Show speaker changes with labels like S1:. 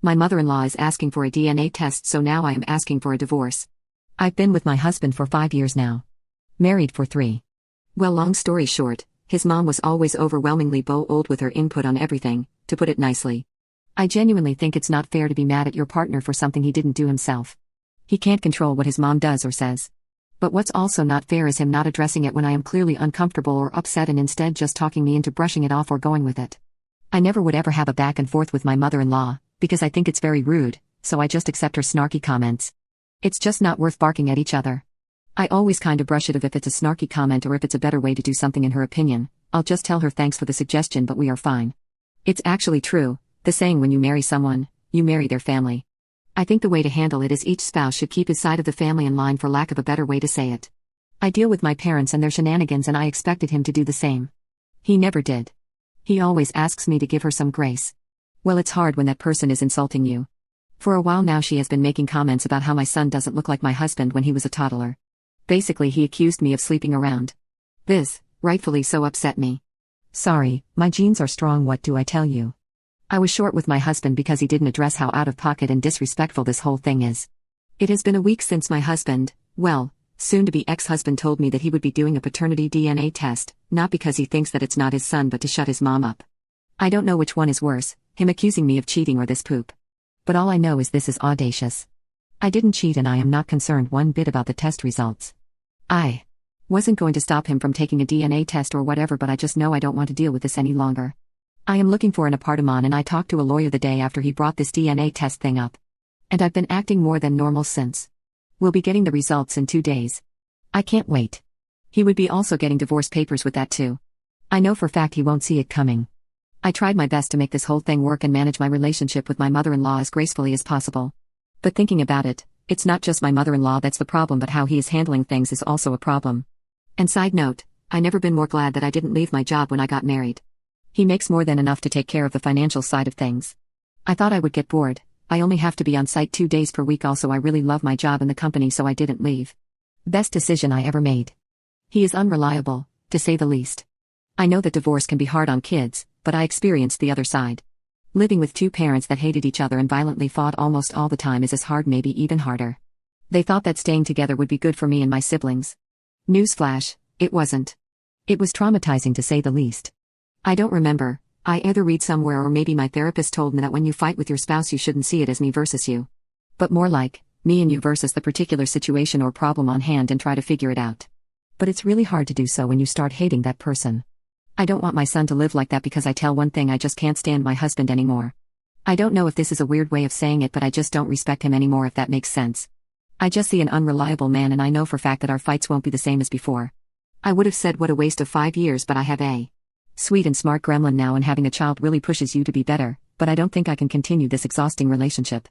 S1: My mother-in-law is asking for a DNA test, so now I am asking for a divorce. I've been with my husband for 5 years now. Married for 3. Well, long story short, his mom was always overwhelmingly bold with her input on everything, to put it nicely. I genuinely think it's not fair to be mad at your partner for something he didn't do himself. He can't control what his mom does or says. But what's also not fair is him not addressing it when I am clearly uncomfortable or upset and instead just talking me into brushing it off or going with it. I never would ever have a back and forth with my mother-in-law, because I think it's very rude, so I just accept her snarky comments. It's just not worth barking at each other. I always kinda brush it if it's a snarky comment or if it's a better way to do something in her opinion. I'll just tell her thanks for the suggestion but we are fine. It's actually true, the saying when you marry someone, you marry their family. I think the way to handle it is each spouse should keep his side of the family in line, for lack of a better way to say it. I deal with my parents and their shenanigans and I expected him to do the same. He never did. He always asks me to give her some grace. Well, it's hard when that person is insulting you. For a while now she has been making comments about how my son doesn't look like my husband when he was a toddler. Basically he accused me of sleeping around. This, rightfully so, upset me. Sorry, my genes are strong, what do I tell you? I was short with my husband because he didn't address how out of pocket and disrespectful this whole thing is. It has been a week since my husband, well, soon-to-be ex-husband, told me that he would be doing a paternity DNA test, not because he thinks that it's not his son but to shut his mom up. I don't know which one is worse, him accusing me of cheating or this poop. But all I know is this is audacious. I didn't cheat and I am not concerned one bit about the test results. I wasn't going to stop him from taking a DNA test or whatever, but I just know I don't want to deal with this any longer. I am looking for an apartment and I talked to a lawyer the day after he brought this DNA test thing up. And I've been acting more than normal since. We'll be getting the results in 2 days. I can't wait. He would be also getting divorce papers with that too. I know for a fact he won't see it coming. I tried my best to make this whole thing work and manage my relationship with my mother-in-law as gracefully as possible. But thinking about it, it's not just my mother-in-law that's the problem, but how he is handling things is also a problem. And side note, I never been more glad that I didn't leave my job when I got married. He makes more than enough to take care of the financial side of things. I thought I would get bored. I only have to be on site 2 days per week. Also, I really love my job and the company, so I didn't leave. Best decision I ever made. He is unreliable, to say the least. I know that divorce can be hard on kids, but I experienced the other side. Living with 2 parents that hated each other and violently fought almost all the time is as hard, maybe even harder. They thought that staying together would be good for me and my siblings. Newsflash, it wasn't. It was traumatizing to say the least. I don't remember, I either read somewhere or maybe my therapist told me that when you fight with your spouse you shouldn't see it as me versus you. But more like, me and you versus the particular situation or problem on hand and try to figure it out. But it's really hard to do so when you start hating that person. I don't want my son to live like that because I tell one thing, I just can't stand my husband anymore. I don't know if this is a weird way of saying it, but I just don't respect him anymore, if that makes sense. I just see an unreliable man and I know for a fact that our fights won't be the same as before. I would have said what a waste of 5 years, but I have a sweet and smart gremlin now, and having a child really pushes you to be better, but I don't think I can continue this exhausting relationship.